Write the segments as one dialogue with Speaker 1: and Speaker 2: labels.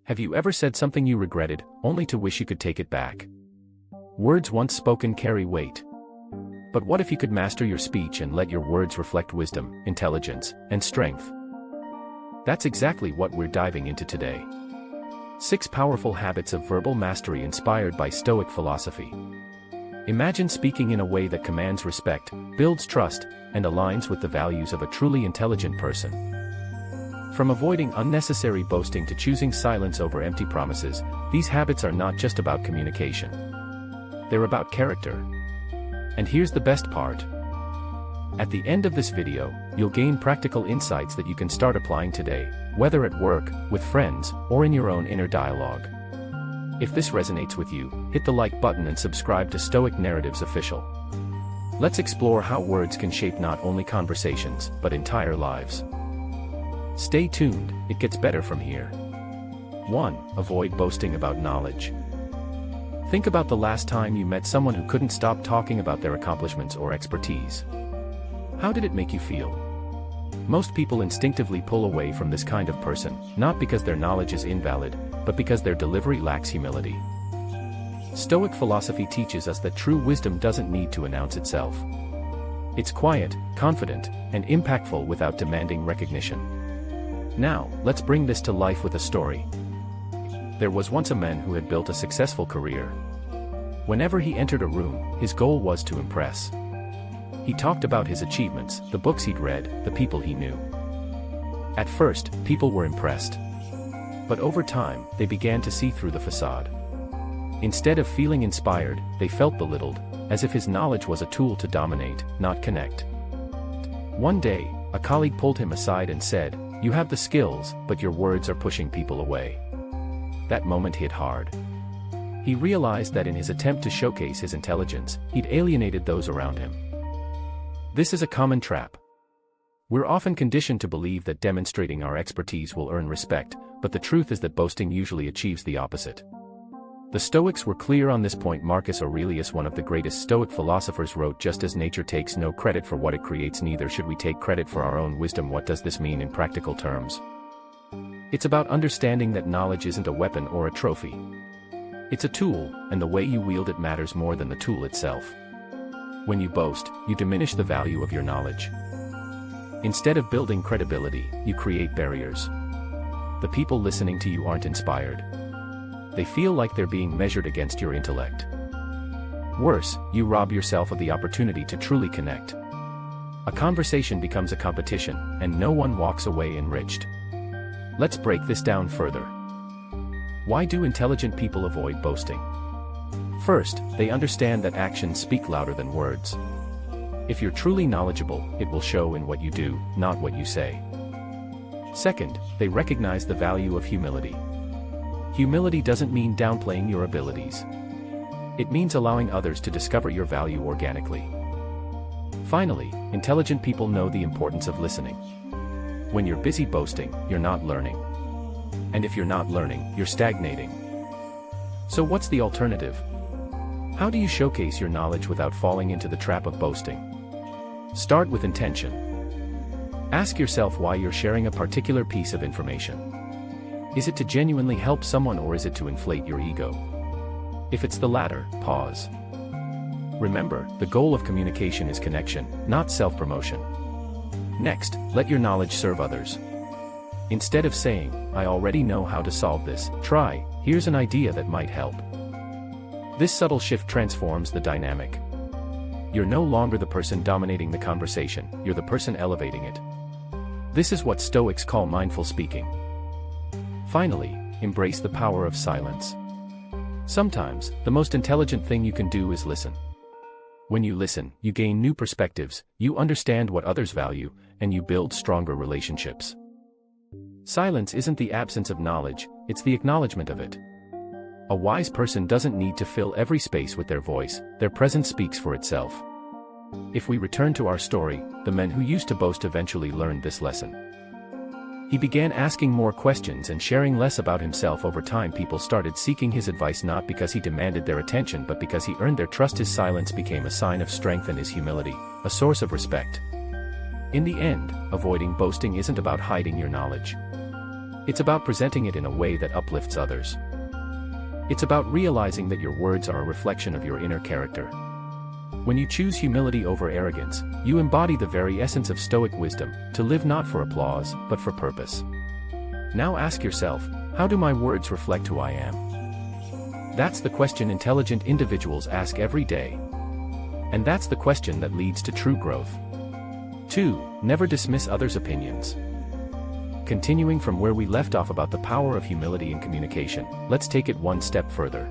Speaker 1: Have you ever said something you regretted, only to wish you could take it back? Words once spoken carry weight. But what if you could master your speech and let your words reflect wisdom, intelligence, and strength? That's exactly what we're diving into today. 6 powerful habits of verbal mastery inspired by Stoic philosophy. Imagine speaking in a way that commands respect, builds trust, and aligns with the values of a truly intelligent person. From avoiding unnecessary boasting to choosing silence over empty promises, these habits are not just about communication. They're about character. And here's the best part. At the end of this video, you'll gain practical insights that you can start applying today, whether at work, with friends, or in your own inner dialogue. If this resonates with you, hit the like button and subscribe to Stoic Narratives Official. Let's explore how words can shape not only conversations, but entire lives. Stay tuned, it gets better from here. 1. Avoid boasting about knowledge. Think about the last time you met someone who couldn't stop talking about their accomplishments or expertise. How did it make you feel? Most people instinctively pull away from this kind of person, not because their knowledge is invalid, but because their delivery lacks humility. Stoic philosophy teaches us that true wisdom doesn't need to announce itself. It's quiet, confident, and impactful without demanding recognition. Now, let's bring this to life with a story. There was once a man who had built a successful career. Whenever he entered a room, his goal was to impress. He talked about his achievements, the books he'd read, the people he knew. At first, people were impressed. But over time, they began to see through the facade. Instead of feeling inspired, they felt belittled, as if his knowledge was a tool to dominate, not connect. One day, a colleague pulled him aside and said, "You have the skills, but your words are pushing people away." That moment hit hard. He realized that in his attempt to showcase his intelligence, he'd alienated those around him. This is a common trap. We're often conditioned to believe that demonstrating our expertise will earn respect, but the truth is that boasting usually achieves the opposite. The Stoics were clear on this point. Marcus Aurelius, one of the greatest Stoic philosophers, wrote, "Just as nature takes no credit for what it creates, neither should we take credit for our own wisdom." What does this mean in practical terms? It's about understanding that knowledge isn't a weapon or a trophy. It's a tool, and the way you wield it matters more than the tool itself. When you boast, you diminish the value of your knowledge. Instead of building credibility, you create barriers. The people listening to you aren't inspired. They feel like they're being measured against your intellect. Worse, you rob yourself of the opportunity to truly connect. A conversation becomes a competition, and no one walks away enriched. Let's break this down further. Why do intelligent people avoid boasting? First, they understand that actions speak louder than words. If you're truly knowledgeable, it will show in what you do, not what you say. Second, they recognize the value of humility. Humility doesn't mean downplaying your abilities. It means allowing others to discover your value organically. Finally, intelligent people know the importance of listening. When you're busy boasting, you're not learning. And if you're not learning, you're stagnating. So what's the alternative? How do you showcase your knowledge without falling into the trap of boasting? Start with intention. Ask yourself why you're sharing a particular piece of information. Is it to genuinely help someone, or is it to inflate your ego? If it's the latter, pause. Remember, the goal of communication is connection, not self-promotion. Next, let your knowledge serve others. Instead of saying, "I already know how to solve this," try, "Here's an idea that might help." This subtle shift transforms the dynamic. You're no longer the person dominating the conversation, you're the person elevating it. This is what Stoics call mindful speaking. Finally, embrace the power of silence. Sometimes, the most intelligent thing you can do is listen. When you listen, you gain new perspectives, you understand what others value, and you build stronger relationships. Silence isn't the absence of knowledge, it's the acknowledgement of it. A wise person doesn't need to fill every space with their voice, their presence speaks for itself. If we return to our story, the man who used to boast eventually learned this lesson. He began asking more questions and sharing less about himself. Over time, people started seeking his advice not because he demanded their attention but because he earned their trust. His silence became a sign of strength and his humility, a source of respect. In the end, avoiding boasting isn't about hiding your knowledge. It's about presenting it in a way that uplifts others. It's about realizing that your words are a reflection of your inner character. When you choose humility over arrogance, you embody the very essence of Stoic wisdom, to live not for applause, but for purpose. Now ask yourself, how do my words reflect who I am? That's the question intelligent individuals ask every day. And that's the question that leads to true growth. 2. Never dismiss others' opinions. Continuing from where we left off about the power of humility in communication, let's take it one step further.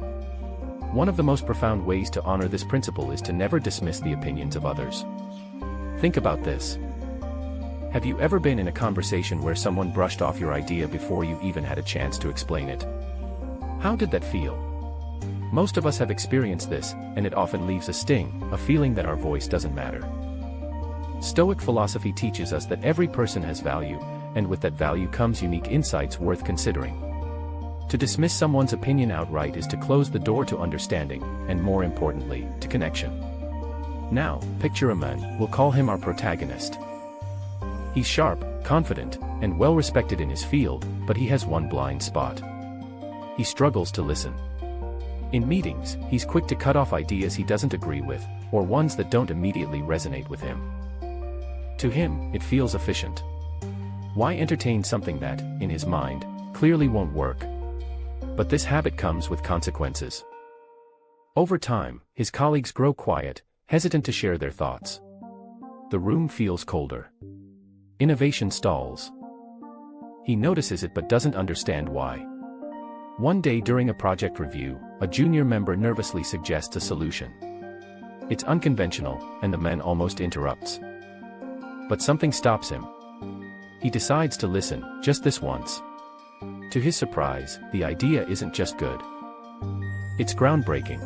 Speaker 1: One of the most profound ways to honor this principle is to never dismiss the opinions of others. Think about this. Have you ever been in a conversation where someone brushed off your idea before you even had a chance to explain it? How did that feel? Most of us have experienced this, and it often leaves a sting, a feeling that our voice doesn't matter. Stoic philosophy teaches us that every person has value, and with that value comes unique insights worth considering. To dismiss someone's opinion outright is to close the door to understanding, and more importantly, to connection. Now, picture a man, we'll call him our protagonist. He's sharp, confident, and well-respected in his field, but he has one blind spot. He struggles to listen. In meetings, he's quick to cut off ideas he doesn't agree with, or ones that don't immediately resonate with him. To him, it feels efficient. Why entertain something that, in his mind, clearly won't work? But this habit comes with consequences. Over time, his colleagues grow quiet, hesitant to share their thoughts. The room feels colder. Innovation stalls. He notices it but doesn't understand why. One day during a project review, a junior member nervously suggests a solution. It's unconventional, and the man almost interrupts. But something stops him. He decides to listen, just this once. To his surprise, the idea isn't just good. It's groundbreaking.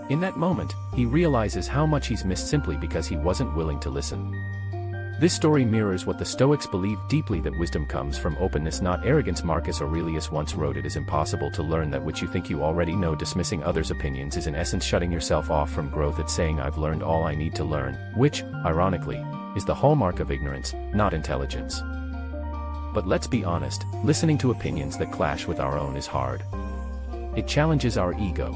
Speaker 1: In that moment, he realizes how much he's missed simply because he wasn't willing to listen. This story mirrors what the Stoics believed deeply, that wisdom comes from openness, not arrogance. Marcus Aurelius once wrote, "It is impossible to learn that which you think you already know." Dismissing others' opinions is in essence shutting yourself off from growth. It's saying, "I've learned all I need to learn," which, ironically, is the hallmark of ignorance, not intelligence. But let's be honest, listening to opinions that clash with our own is hard. It challenges our ego.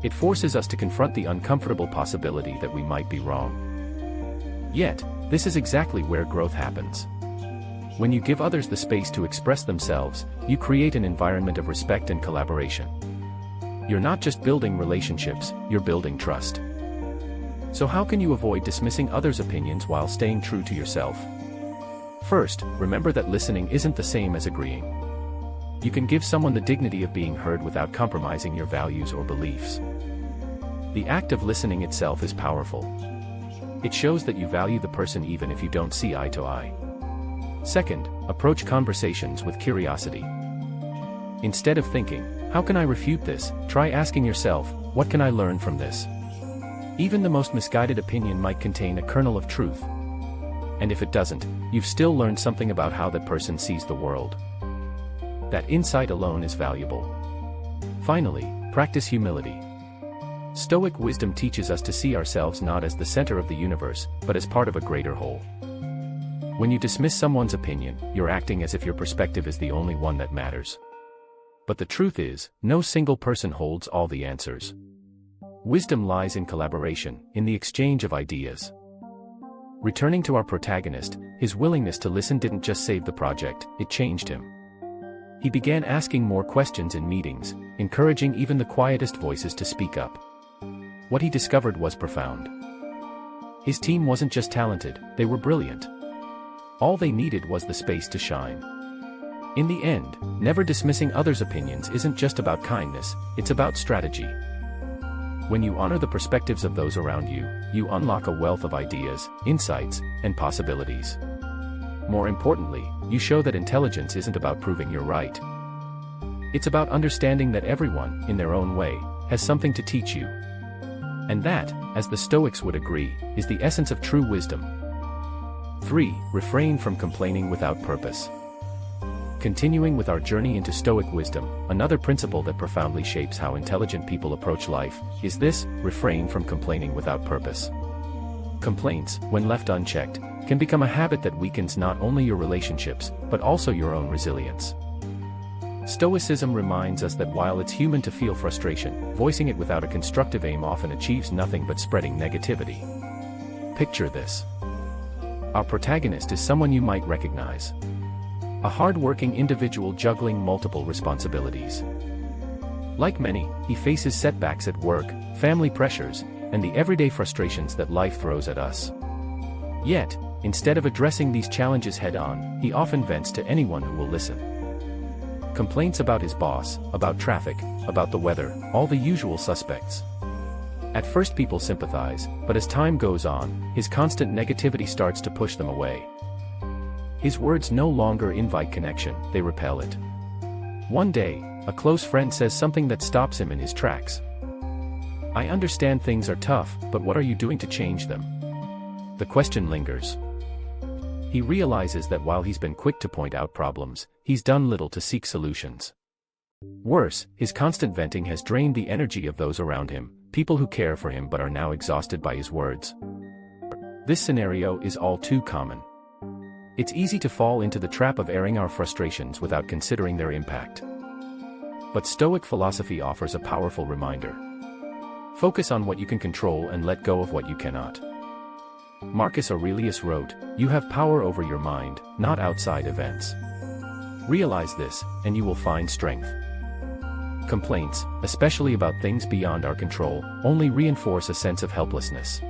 Speaker 1: It forces us to confront the uncomfortable possibility that we might be wrong. Yet, this is exactly where growth happens. When you give others the space to express themselves, you create an environment of respect and collaboration. You're not just building relationships, you're building trust. So how can you avoid dismissing others' opinions while staying true to yourself? First, remember that listening isn't the same as agreeing. You can give someone the dignity of being heard without compromising your values or beliefs. The act of listening itself is powerful. It shows that you value the person even if you don't see eye to eye. Second, approach conversations with curiosity. Instead of thinking, "How can I refute this?" try asking yourself, "What can I learn from this?" Even the most misguided opinion might contain a kernel of truth. And if it doesn't, you've still learned something about how that person sees the world. That insight alone is valuable. Finally, practice humility. Stoic wisdom teaches us to see ourselves not as the center of the universe, but as part of a greater whole. When you dismiss someone's opinion, you're acting as if your perspective is the only one that matters. But the truth is, no single person holds all the answers. Wisdom lies in collaboration, in the exchange of ideas. Returning to our protagonist, his willingness to listen didn't just save the project, it changed him. He began asking more questions in meetings, encouraging even the quietest voices to speak up. What he discovered was profound. His team wasn't just talented, they were brilliant. All they needed was the space to shine. In the end, never dismissing others' opinions isn't just about kindness, it's about strategy. When you honor the perspectives of those around you, you unlock a wealth of ideas, insights, and possibilities. More importantly, you show that intelligence isn't about proving you're right. It's about understanding that everyone, in their own way, has something to teach you. And that, as the Stoics would agree, is the essence of true wisdom. 3. Refrain from complaining without purpose. Continuing with our journey into Stoic wisdom, another principle that profoundly shapes how intelligent people approach life is this: refrain from complaining without purpose. Complaints, when left unchecked, can become a habit that weakens not only your relationships, but also your own resilience. Stoicism reminds us that while it's human to feel frustration, voicing it without a constructive aim often achieves nothing but spreading negativity. Picture this. Our protagonist is someone you might recognize. A hard-working individual juggling multiple responsibilities. Like many, he faces setbacks at work, family pressures, and the everyday frustrations that life throws at us. Yet, instead of addressing these challenges head-on, he often vents to anyone who will listen. Complaints about his boss, about traffic, about the weather, all the usual suspects. At first people sympathize, but as time goes on, his constant negativity starts to push them away. His words no longer invite connection, they repel it. One day, a close friend says something that stops him in his tracks. "I understand things are tough, but what are you doing to change them?" The question lingers. He realizes that while he's been quick to point out problems, he's done little to seek solutions. Worse, his constant venting has drained the energy of those around him, people who care for him but are now exhausted by his words. This scenario is all too common. It's easy to fall into the trap of airing our frustrations without considering their impact. But Stoic philosophy offers a powerful reminder. Focus on what you can control and let go of what you cannot. Marcus Aurelius wrote, "You have power over your mind, not outside events." Realize this, and you will find strength. Complaints, especially about things beyond our control, only reinforce a sense of helplessness.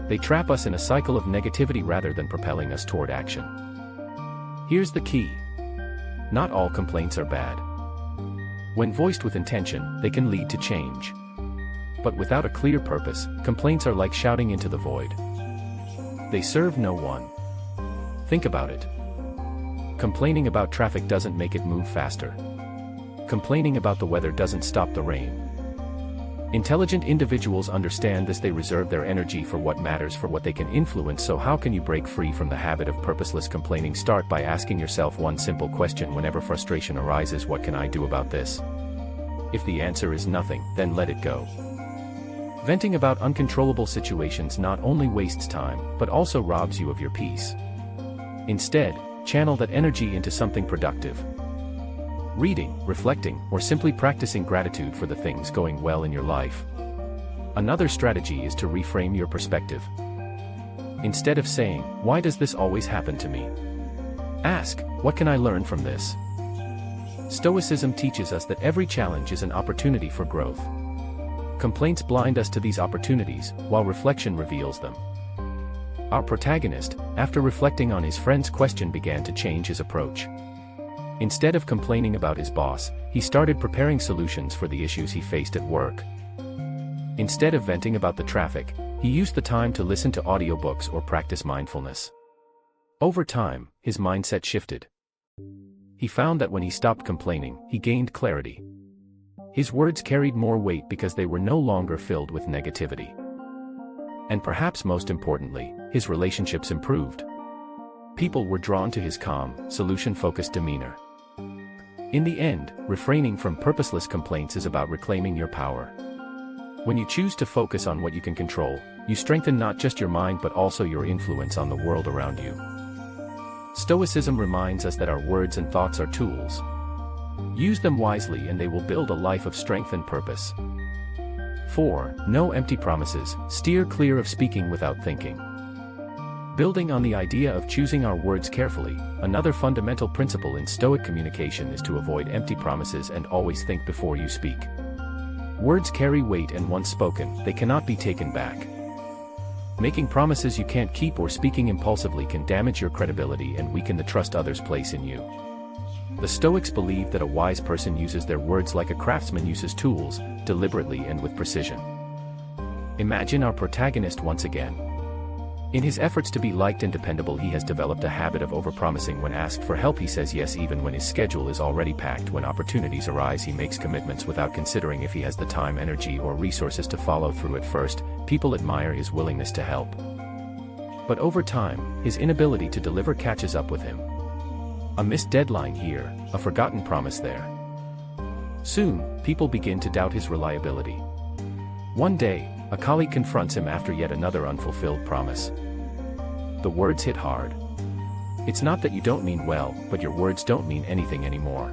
Speaker 1: They trap us in a cycle of negativity rather than propelling us toward action. Here's the key. Not all complaints are bad. When voiced with intention, they can lead to change. But without a clear purpose, complaints are like shouting into the void. They serve no one. Think about it. Complaining about traffic doesn't make it move faster. Complaining about the weather doesn't stop the rain. Intelligent individuals understand this. They reserve their energy for what matters, for what they can influence. So how can you break free from the habit of purposeless complaining? Start by asking yourself one simple question whenever frustration arises: what can I do about this? If the answer is nothing, then let it go. Venting about uncontrollable situations not only wastes time, but also robs you of your peace. Instead, channel that energy into something productive. Reading, reflecting, or simply practicing gratitude for the things going well in your life. Another strategy is to reframe your perspective. Instead of saying, "Why does this always happen to me?" ask, "What can I learn from this?" Stoicism teaches us that every challenge is an opportunity for growth. Complaints blind us to these opportunities, while reflection reveals them. Our protagonist, after reflecting on his friend's question, began to change his approach. Instead of complaining about his boss, he started preparing solutions for the issues he faced at work. Instead of venting about the traffic, he used the time to listen to audiobooks or practice mindfulness. Over time, his mindset shifted. He found that when he stopped complaining, he gained clarity. His words carried more weight because they were no longer filled with negativity. And perhaps most importantly, his relationships improved. People were drawn to his calm, solution-focused demeanor. In the end, refraining from purposeless complaints is about reclaiming your power. When you choose to focus on what you can control, you strengthen not just your mind but also your influence on the world around you. Stoicism reminds us that our words and thoughts are tools. Use them wisely and they will build a life of strength and purpose. 4. No empty promises. Steer clear of speaking without thinking. Building on the idea of choosing our words carefully, another fundamental principle in Stoic communication is to avoid empty promises and always think before you speak. Words carry weight, and once spoken, they cannot be taken back. Making promises you can't keep or speaking impulsively can damage your credibility and weaken the trust others place in you. The Stoics believe that a wise person uses their words like a craftsman uses tools, deliberately and with precision. Imagine our protagonist once again. In his efforts to be liked and dependable, he has developed a habit of overpromising. When asked for help, he says yes even when his schedule is already packed. When opportunities arise, he makes commitments without considering if he has the time, energy, or resources to follow through. At first, people admire his willingness to help. But over time, his inability to deliver catches up with him. A missed deadline here, a forgotten promise there. Soon, people begin to doubt his reliability. One day, a colleague confronts him after yet another unfulfilled promise. The words hit hard. It's not that you don't mean well, but your words don't mean anything anymore.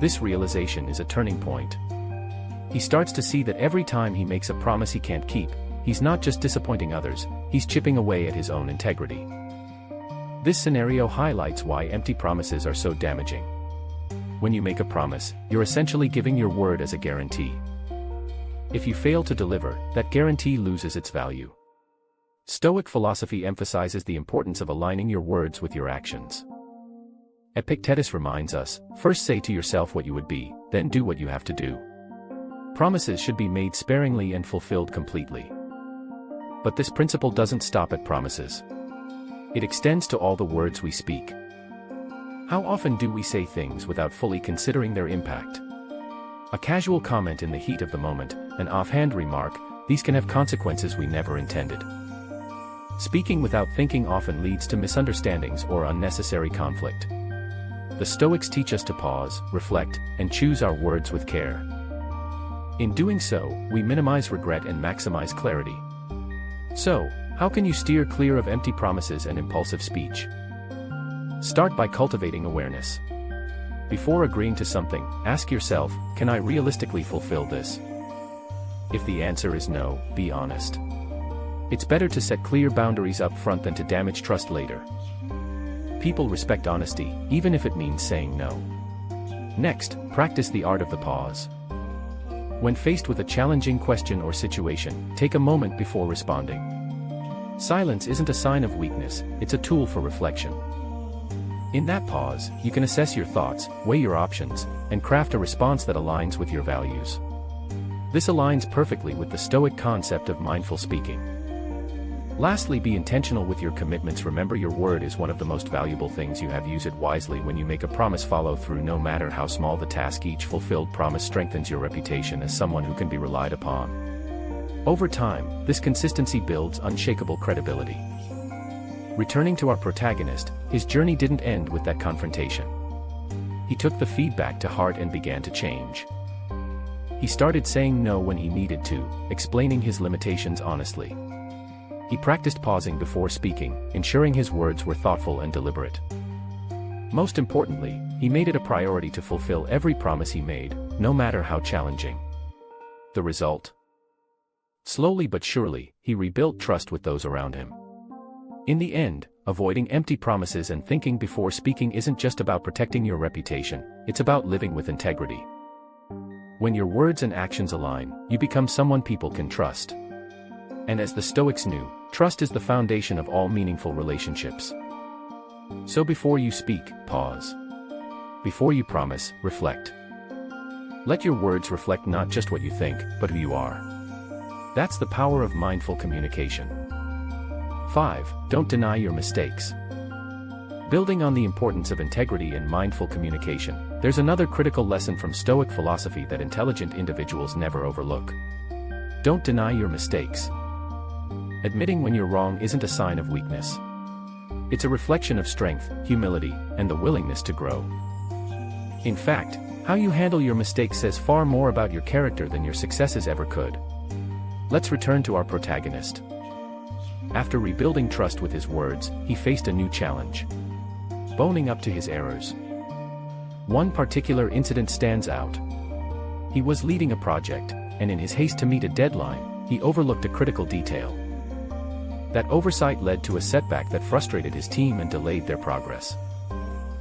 Speaker 1: This realization is a turning point. He starts to see that every time he makes a promise he can't keep, he's not just disappointing others, he's chipping away at his own integrity. This scenario highlights why empty promises are so damaging. When you make a promise, you're essentially giving your word as a guarantee. If you fail to deliver, that guarantee loses its value. Stoic philosophy emphasizes the importance of aligning your words with your actions. Epictetus reminds us, first say to yourself what you would be, then do what you have to do. Promises should be made sparingly and fulfilled completely. But this principle doesn't stop at promises. It extends to all the words we speak. How often do we say things without fully considering their impact? A casual comment in the heat of the moment, an offhand remark, these can have consequences we never intended. Speaking without thinking often leads to misunderstandings or unnecessary conflict. The Stoics teach us to pause, reflect, and choose our words with care. In doing so, we minimize regret and maximize clarity. So, how can you steer clear of empty promises and impulsive speech? Start by cultivating awareness. Before agreeing to something, ask yourself, can I realistically fulfill this? If the answer is no, be honest. It's better to set clear boundaries up front than to damage trust later. People respect honesty, even if it means saying no. Next, practice the art of the pause. When faced with a challenging question or situation, take a moment before responding. Silence isn't a sign of weakness, it's a tool for reflection. In that pause, you can assess your thoughts, weigh your options, and craft a response that aligns with your values. This aligns perfectly with the Stoic concept of mindful speaking. Lastly, be intentional with your commitments. Remember, your word is one of the most valuable things you have. Use it wisely. When you make a promise, follow through no matter how small the task. Each fulfilled promise strengthens your reputation as someone who can be relied upon. Over time, this consistency builds unshakable credibility. Returning to our protagonist, his journey didn't end with that confrontation. He took the feedback to heart and began to change. He started saying no when he needed to, explaining his limitations honestly. He practiced pausing before speaking, ensuring his words were thoughtful and deliberate. Most importantly, he made it a priority to fulfill every promise he made, no matter how challenging. The result? Slowly but surely, he rebuilt trust with those around him. In the end, avoiding empty promises and thinking before speaking isn't just about protecting your reputation, it's about living with integrity. When your words and actions align, you become someone people can trust. And as the Stoics knew, trust is the foundation of all meaningful relationships. So before you speak, pause. Before you promise, reflect. Let your words reflect not just what you think, but who you are. That's the power of mindful communication. 5. Don't deny your mistakes. Building on the importance of integrity and mindful communication, there's another critical lesson from Stoic philosophy that intelligent individuals never overlook. Don't deny your mistakes. Admitting when you're wrong isn't a sign of weakness. It's a reflection of strength, humility, and the willingness to grow. In fact, how you handle your mistakes says far more about your character than your successes ever could. Let's return to our protagonist. After rebuilding trust with his words, he faced a new challenge: owning up to his errors. One particular incident stands out. He was leading a project, and in his haste to meet a deadline, he overlooked a critical detail. That oversight led to a setback that frustrated his team and delayed their progress.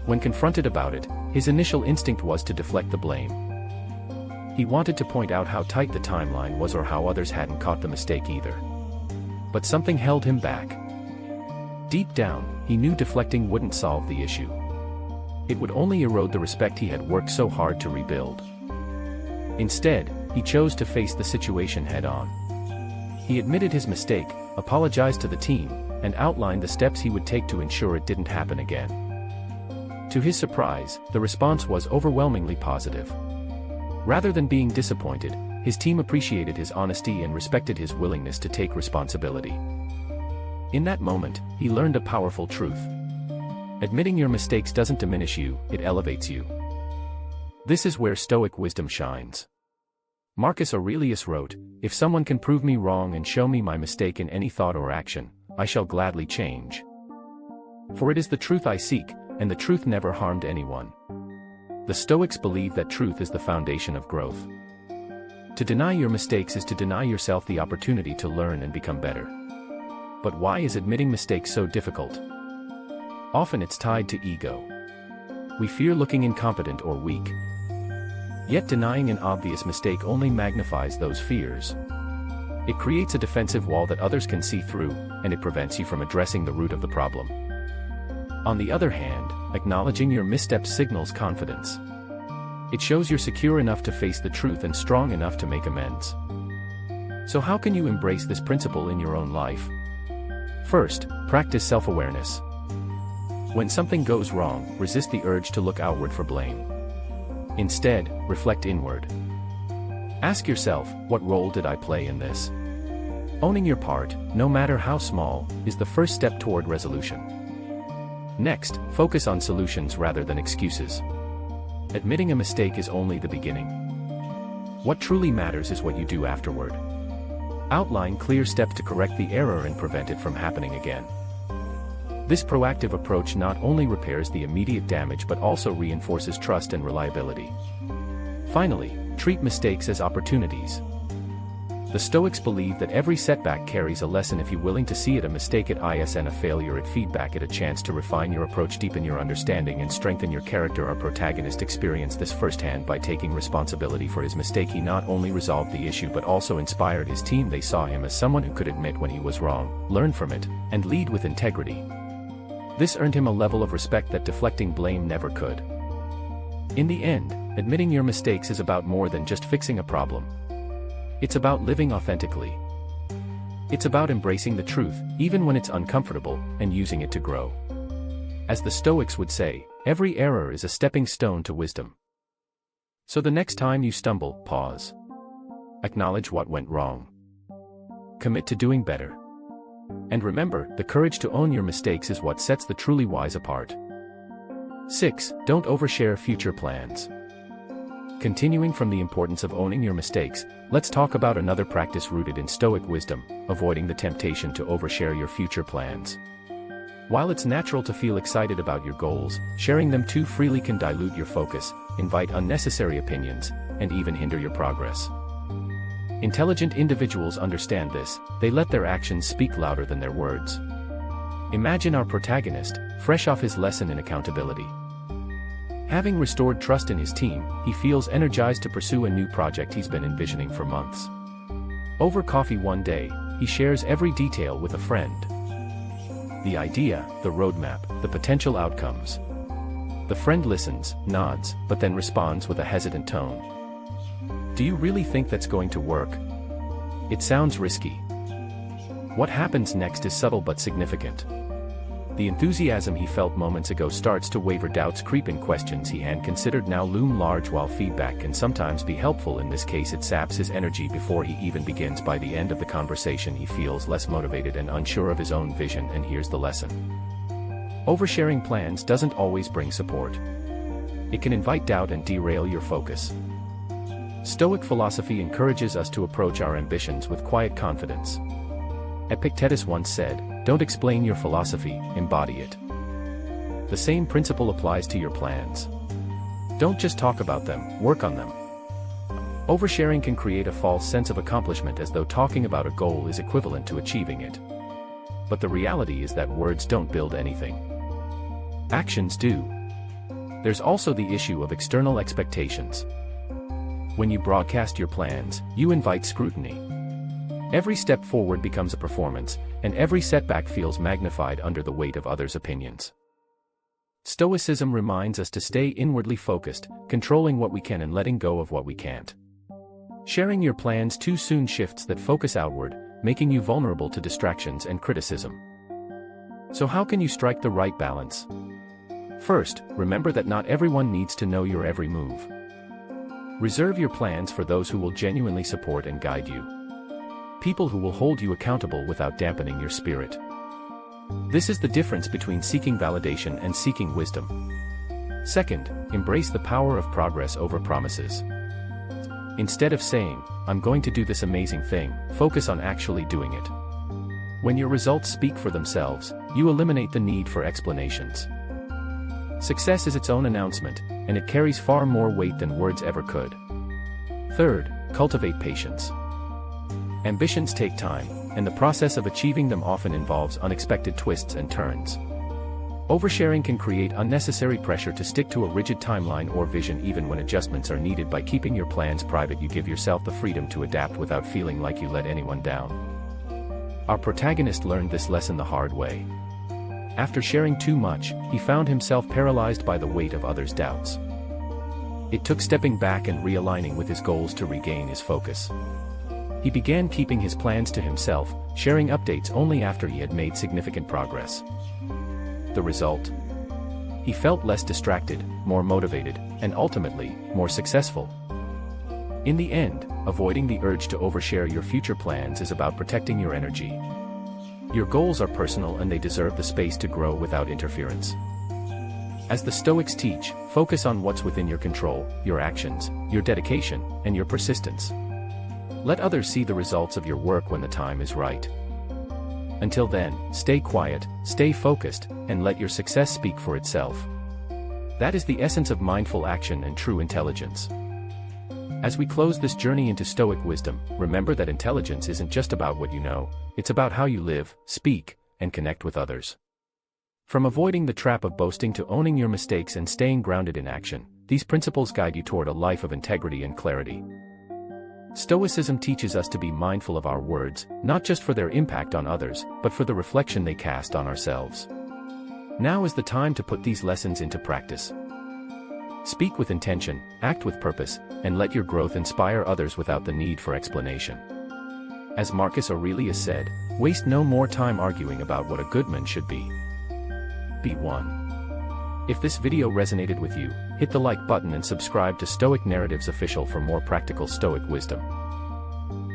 Speaker 1: When confronted about it, his initial instinct was to deflect the blame. He wanted to point out how tight the timeline was or how others hadn't caught the mistake either. But something held him back. Deep down, he knew deflecting wouldn't solve the issue. It would only erode the respect he had worked so hard to rebuild. Instead, he chose to face the situation head-on. He admitted his mistake, apologized to the team, and outlined the steps he would take to ensure it didn't happen again. To his surprise, the response was overwhelmingly positive. Rather than being disappointed, his team appreciated his honesty and respected his willingness to take responsibility. In that moment, he learned a powerful truth. Admitting your mistakes doesn't diminish you, it elevates you. This is where Stoic wisdom shines. Marcus Aurelius wrote, "If someone can prove me wrong and show me my mistake in any thought or action, I shall gladly change. For it is the truth I seek, and the truth never harmed anyone." The Stoics believe that truth is the foundation of growth. To deny your mistakes is to deny yourself the opportunity to learn and become better. But why is admitting mistakes so difficult? Often it's tied to ego. We fear looking incompetent or weak. Yet denying an obvious mistake only magnifies those fears. It creates a defensive wall that others can see through, and it prevents you from addressing the root of the problem. On the other hand, acknowledging your missteps signals confidence. It shows you're secure enough to face the truth and strong enough to make amends. So how can you embrace this principle in your own life? First, practice self-awareness. When something goes wrong, resist the urge to look outward for blame. Instead, reflect inward. Ask yourself, what role did I play in this? Owning your part, no matter how small, is the first step toward resolution. Next, focus on solutions rather than excuses. Admitting a mistake is only the beginning. What truly matters is what you do afterward. Outline clear steps to correct the error and prevent it from happening again. This proactive approach not only repairs the immediate damage but also reinforces trust and reliability. Finally, treat mistakes as opportunities. The Stoics believe that every setback carries a lesson. If you're willing to see it a mistake at and a failure at feedback at a chance to refine your approach, deepen your understanding and strengthen your character. Our protagonist experienced this firsthand by taking responsibility for his mistake. He not only resolved the issue but also inspired his team. They saw him as someone who could admit when he was wrong, learn from it, and lead with integrity. This earned him a level of respect that deflecting blame never could. In the end, admitting your mistakes is about more than just fixing a problem. It's about living authentically. It's about embracing the truth, even when it's uncomfortable, and using it to grow. As the Stoics would say, every error is a stepping stone to wisdom. So the next time you stumble, pause. Acknowledge what went wrong. Commit to doing better. And remember, the courage to own your mistakes is what sets the truly wise apart. 6. Don't overshare future plans. Continuing from the importance of owning your mistakes, let's talk about another practice rooted in Stoic wisdom: avoiding the temptation to overshare your future plans. While it's natural to feel excited about your goals, sharing them too freely can dilute your focus, invite unnecessary opinions, and even hinder your progress. Intelligent individuals understand this. They let their actions speak louder than their words. Imagine our protagonist, fresh off his lesson in accountability. Having restored trust in his team, he feels energized to pursue a new project he's been envisioning for months. Over coffee one day, he shares every detail with a friend. The idea, the roadmap, the potential outcomes. The friend listens, nods, but then responds with a hesitant tone. "Do you really think that's going to work? It sounds risky." What happens next is subtle but significant. The enthusiasm he felt moments ago starts to waver. Doubts creep in. Questions he had considered now loom large. While feedback can sometimes be helpful, in this case it saps his energy before he even begins. By the end of the conversation he feels less motivated and unsure of his own vision. And here's the lesson. Oversharing plans doesn't always bring support. It can invite doubt and derail your focus. Stoic philosophy encourages us to approach our ambitions with quiet confidence. Epictetus once said, "Don't explain your philosophy, embody it." The same principle applies to your plans. Don't just talk about them, work on them. Oversharing can create a false sense of accomplishment, as though talking about a goal is equivalent to achieving it. But the reality is that words don't build anything. Actions do. There's also the issue of external expectations. When you broadcast your plans, you invite scrutiny. Every step forward becomes a performance, and every setback feels magnified under the weight of others' opinions. Stoicism reminds us to stay inwardly focused, controlling what we can and letting go of what we can't. Sharing your plans too soon shifts that focus outward, making you vulnerable to distractions and criticism. So how can you strike the right balance? First, remember that not everyone needs to know your every move. Reserve your plans for those who will genuinely support and guide you. People who will hold you accountable without dampening your spirit. This is the difference between seeking validation and seeking wisdom. Second, embrace the power of progress over promises. Instead of saying, "I'm going to do this amazing thing," focus on actually doing it. When your results speak for themselves, you eliminate the need for explanations. Success is its own announcement, and it carries far more weight than words ever could. Third, cultivate patience. Ambitions take time, and the process of achieving them often involves unexpected twists and turns. Oversharing can create unnecessary pressure to stick to a rigid timeline or vision even when adjustments are needed. By keeping your plans private, you give yourself the freedom to adapt without feeling like you let anyone down. Our protagonist learned this lesson the hard way. After sharing too much, he found himself paralyzed by the weight of others' doubts. It took stepping back and realigning with his goals to regain his focus. He began keeping his plans to himself, sharing updates only after he had made significant progress. The result? He felt less distracted, more motivated, and ultimately, more successful. In the end, avoiding the urge to overshare your future plans is about protecting your energy. Your goals are personal and they deserve the space to grow without interference. As the Stoics teach, focus on what's within your control, your actions, your dedication, and your persistence. Let others see the results of your work when the time is right. Until then, stay quiet, stay focused, and let your success speak for itself. That is the essence of mindful action and true intelligence. As we close this journey into Stoic wisdom, remember that intelligence isn't just about what you know, it's about how you live, speak, and connect with others. From avoiding the trap of boasting to owning your mistakes and staying grounded in action, these principles guide you toward a life of integrity and clarity. Stoicism teaches us to be mindful of our words, not just for their impact on others, but for the reflection they cast on ourselves. Now is the time to put these lessons into practice. Speak with intention, act with purpose, and let your growth inspire others without the need for explanation. As Marcus Aurelius said, waste no more time arguing about what a good man should be. Be one. If this video resonated with you, hit the like button and subscribe to Stoic Narratives Official for more practical Stoic wisdom.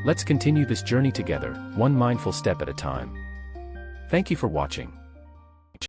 Speaker 1: Let's continue this journey together, one mindful step at a time. Thank you for watching.